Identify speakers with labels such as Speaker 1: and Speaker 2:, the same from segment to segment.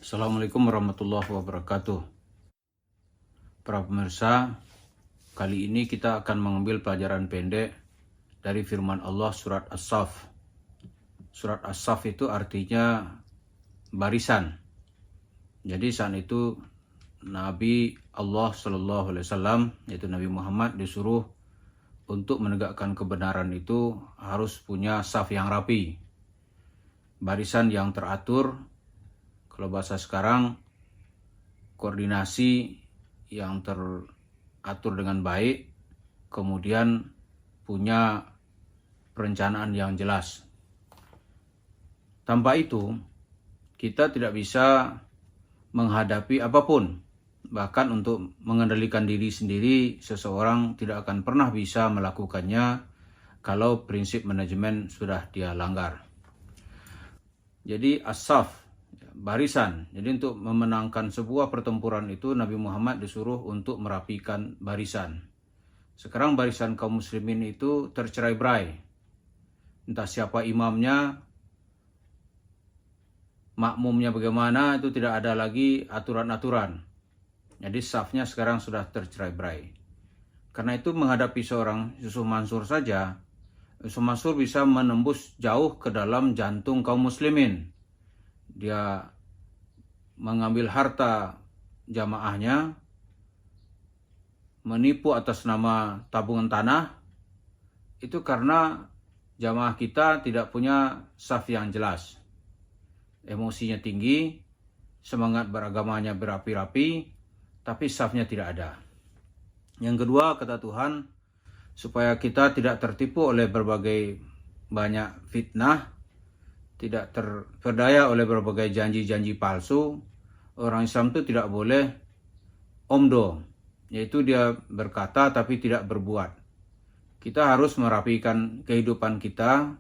Speaker 1: Assalamualaikum warahmatullahi wabarakatuh. Para pemirsa, kali ini kita akan mengambil pelajaran pendek dari firman Allah surat As-Saff. Surat As-Saff itu artinya barisan. Jadi saat itu Nabi Allah Shallallahu Alaihi Wasallam, yaitu Nabi Muhammad, disuruh untuk menegakkan kebenaran itu harus punya saf yang rapi, barisan yang teratur. Kalau bahasa sekarang, koordinasi yang teratur dengan baik, kemudian punya perencanaan yang jelas. Tanpa itu, kita tidak bisa menghadapi apapun. Bahkan untuk mengendalikan diri sendiri, seseorang tidak akan pernah bisa melakukannya kalau prinsip manajemen sudah dia langgar. Jadi as-saf, barisan. Jadi untuk memenangkan sebuah pertempuran itu Nabi Muhammad disuruh untuk merapikan barisan. Sekarang barisan kaum muslimin itu tercerai-berai. Entah siapa imamnya, makmumnya bagaimana, itu tidak ada lagi aturan-aturan. Jadi safnya sekarang sudah tercerai-berai. Karena itu menghadapi seorang Yusuf Mansur saja, Yusuf Mansur bisa menembus jauh ke dalam jantung kaum muslimin. Dia mengambil harta jamaahnya, menipu atas nama tabungan tanah, itu karena jamaah kita tidak punya saf yang jelas. Emosinya tinggi, semangat beragamanya berapi-rapi, tapi safnya tidak ada. Yang kedua, kata Tuhan, supaya kita tidak tertipu oleh berbagai banyak fitnah, tidak terperdaya oleh berbagai janji-janji palsu. Orang Islam itu tidak boleh omdo, yaitu dia berkata tapi tidak berbuat. Kita harus merapikan kehidupan kita.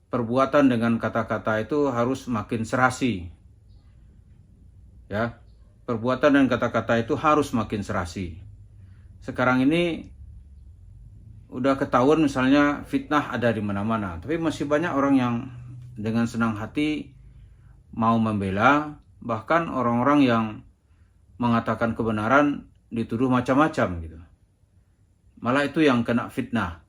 Speaker 1: Perbuatan dengan kata-kata itu harus makin serasi. Ya, perbuatan dan kata-kata itu harus makin serasi. Sekarang ini udah ketahuan misalnya fitnah ada di mana-mana, tapi masih banyak orang yang dengan senang hati mau membela, bahkan orang-orang yang mengatakan kebenaran dituduh macam-macam gitu. Malah itu yang kena fitnah.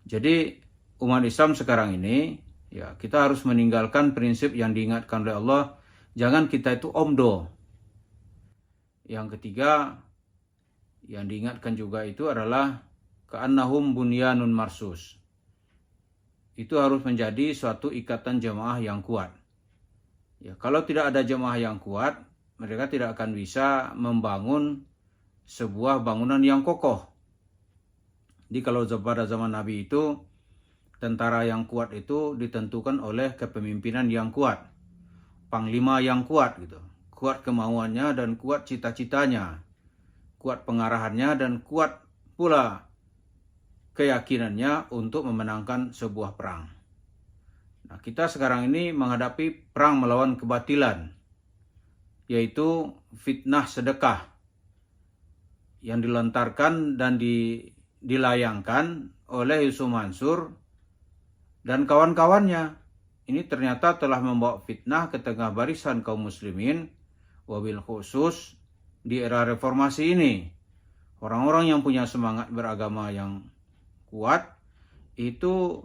Speaker 1: Jadi umat Islam sekarang ini, ya kita harus meninggalkan prinsip yang diingatkan oleh Allah, jangan kita itu omdo. Yang ketiga yang diingatkan juga itu adalah ka'annahum bunyanun marsus. Itu harus menjadi suatu ikatan jemaah yang kuat. Ya, kalau tidak ada jemaah yang kuat, mereka tidak akan bisa membangun sebuah bangunan yang kokoh. Jadi kalau pada zaman Nabi itu, tentara yang kuat itu ditentukan oleh kepemimpinan yang kuat, panglima yang kuat gitu, kuat kemauannya dan kuat cita-citanya, kuat pengarahannya dan kuat pula keyakinannya untuk memenangkan sebuah perang. Nah, kita sekarang ini menghadapi perang melawan kebatilan, yaitu fitnah sedekah yang dilontarkan dan dilayangkan oleh Yusuf Mansur dan kawan-kawannya. Ini ternyata telah membawa fitnah ke tengah barisan kaum muslimin, wabil khusus di era reformasi ini. Orang-orang yang punya semangat beragama yang kuat itu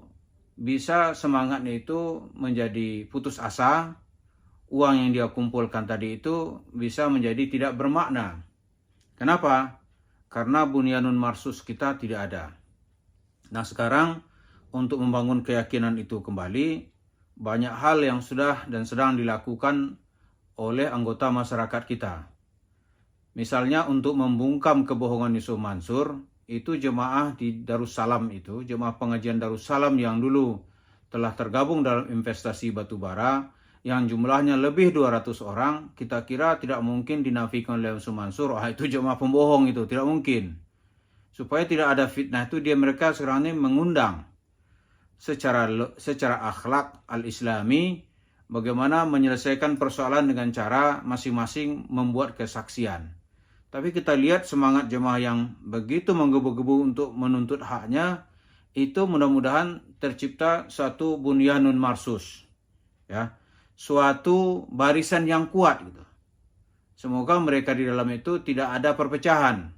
Speaker 1: bisa semangatnya itu menjadi putus asa. Uang yang dia kumpulkan tadi itu bisa menjadi tidak bermakna. Kenapa? Karena bunyanun marsus kita tidak ada. Nah sekarang untuk membangun keyakinan itu kembali, banyak hal yang sudah dan sedang dilakukan oleh anggota masyarakat kita. Misalnya untuk membungkam kebohongan Yusuf Mansur, itu jemaah di Darussalam itu, jemaah pengajian Darussalam yang dulu telah tergabung dalam investasi batubara, yang jumlahnya lebih 200 orang, kita kira tidak mungkin dinafikan oleh Yusuf Mansur, itu jemaah pembohong itu, tidak mungkin. Supaya tidak ada fitnah itu, mereka sekarang ini mengundang secara akhlak al-islami, bagaimana menyelesaikan persoalan dengan cara masing-masing membuat kesaksian. Tapi kita lihat semangat jemaah yang begitu menggebu-gebu untuk menuntut haknya, itu mudah-mudahan tercipta satu bunyanun marsus. Ya, suatu barisan yang kuat gitu. Semoga mereka di dalam itu tidak ada perpecahan,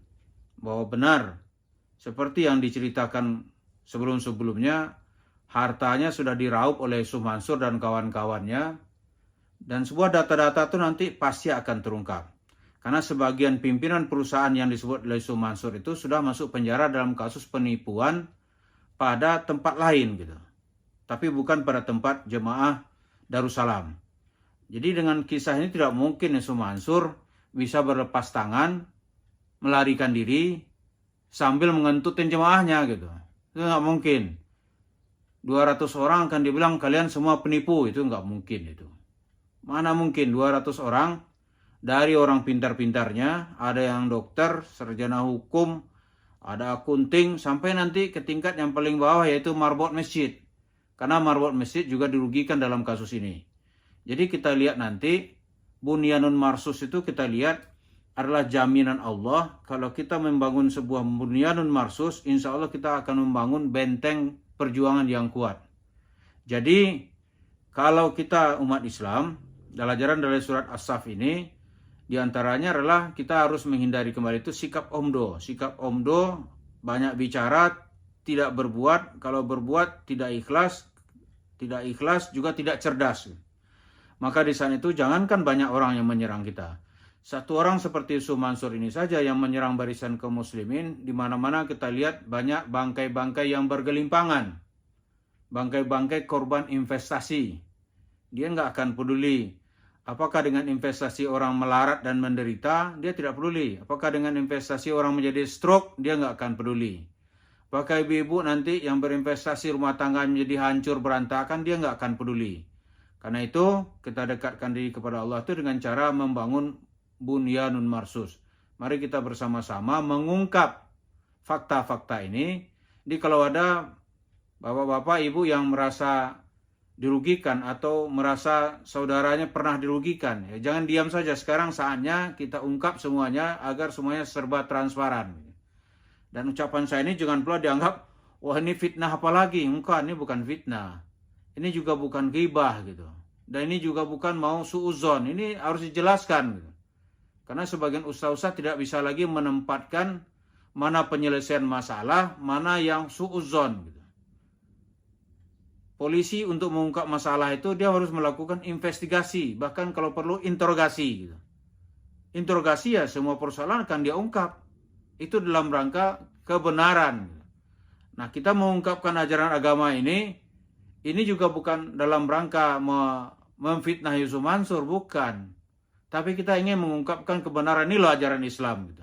Speaker 1: bahwa benar seperti yang diceritakan sebelum-sebelumnya, hartanya sudah diraup oleh Yusuf Mansur dan kawan-kawannya, dan sebuah data-data itu nanti pasti akan terungkap. Karena sebagian pimpinan perusahaan yang disebut oleh Yusuf Mansur itu sudah masuk penjara dalam kasus penipuan pada tempat lain gitu. Tapi bukan pada tempat jemaah Darussalam. Jadi dengan kisah ini tidak mungkin Yusuf Mansur bisa berlepas tangan, melarikan diri sambil mengentutin jemaahnya gitu. Itu nggak mungkin. 200 orang akan dibilang kalian semua penipu, itu nggak mungkin itu. Mana mungkin 200 orang, dari orang pintar-pintarnya, ada yang dokter, sarjana hukum, ada akunting, sampai nanti ke tingkat yang paling bawah yaitu marbot masjid. Karena marbot masjid juga dirugikan dalam kasus ini. Jadi kita lihat nanti, Bunyanun Marsus itu kita lihat adalah jaminan Allah. Kalau kita membangun sebuah Bunyanun Marsus, insya Allah kita akan membangun benteng perjuangan yang kuat. Jadi, kalau kita umat Islam, dalam ajaran dari surat As-Saff ini, diantaranya adalah kita harus menghindari kembali itu sikap omdo. Sikap omdo, banyak bicara, tidak berbuat. Kalau berbuat, tidak ikhlas juga tidak cerdas. Maka di sana itu jangankan banyak orang yang menyerang kita. Satu orang seperti Yusuf Mansur ini saja yang menyerang barisan kaum muslimin, di mana-mana kita lihat banyak bangkai-bangkai yang bergelimpangan. Bangkai-bangkai korban investasi. Dia nggak akan peduli. Apakah dengan investasi orang melarat dan menderita, dia tidak peduli. Apakah dengan investasi orang menjadi stroke, dia nggak akan peduli. Apakah ibu-ibu nanti yang berinvestasi rumah tangga menjadi hancur berantakan, dia nggak akan peduli. Karena itu, kita dekatkan diri kepada Allah itu dengan cara membangun Bunyanun Marsus. Mari kita bersama-sama mengungkap fakta-fakta ini. Jadi kalau ada bapak-bapak, ibu yang merasa dirugikan atau merasa saudaranya pernah dirugikan, ya jangan diam saja. Sekarang saatnya kita ungkap semuanya agar semuanya serba transparan. Dan ucapan saya ini jangan pula dianggap, wah ini fitnah apa lagi? Enggak, ini bukan fitnah. Ini juga bukan ghibah gitu. Dan ini juga bukan mau suuzon. Ini harus dijelaskan gitu. Karena sebagian ustaz-ustaz tidak bisa lagi menempatkan mana penyelesaian masalah, mana yang suuzon gitu. Polisi untuk mengungkap masalah itu dia harus melakukan investigasi, bahkan kalau perlu interogasi gitu. Interogasi ya semua persoalan akan dia ungkap. Itu dalam rangka kebenaran. Nah, kita mengungkapkan ajaran agama ini juga bukan dalam rangka memfitnah Yusuf Mansur, bukan. Tapi kita ingin mengungkapkan kebenaran, ini loh ajaran Islam gitu.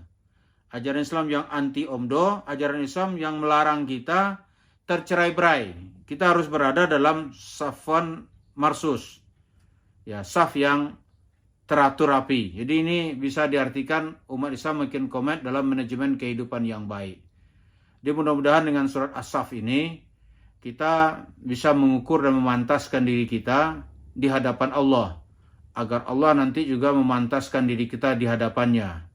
Speaker 1: Ajaran Islam yang anti omdo, ajaran Islam yang melarang kita tercerai-berai. Kita harus berada dalam safwan marsus. Ya, saf yang teratur rapi. Jadi ini bisa diartikan umat Islam makin komat dalam manajemen kehidupan yang baik. Jadi mudah-mudahan dengan surat As-Saff ini kita bisa mengukur dan memantaskan diri kita di hadapan Allah. Agar Allah nanti juga memantaskan diri kita di hadapannya.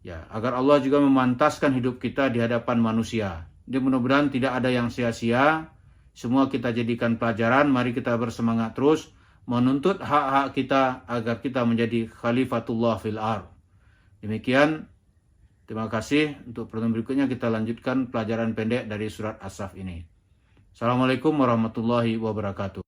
Speaker 1: Ya, agar Allah juga memantaskan hidup kita di hadapan manusia. Jadi mudah-mudahan tidak ada yang sia-sia. Semua kita jadikan pelajaran. Mari kita bersemangat terus menuntut hak-hak kita agar kita menjadi khalifatullah fil ardh. Demikian, terima kasih. Untuk pertemuan berikutnya kita lanjutkan pelajaran pendek dari surat As-Saff ini. Assalamualaikum warahmatullahi wabarakatuh.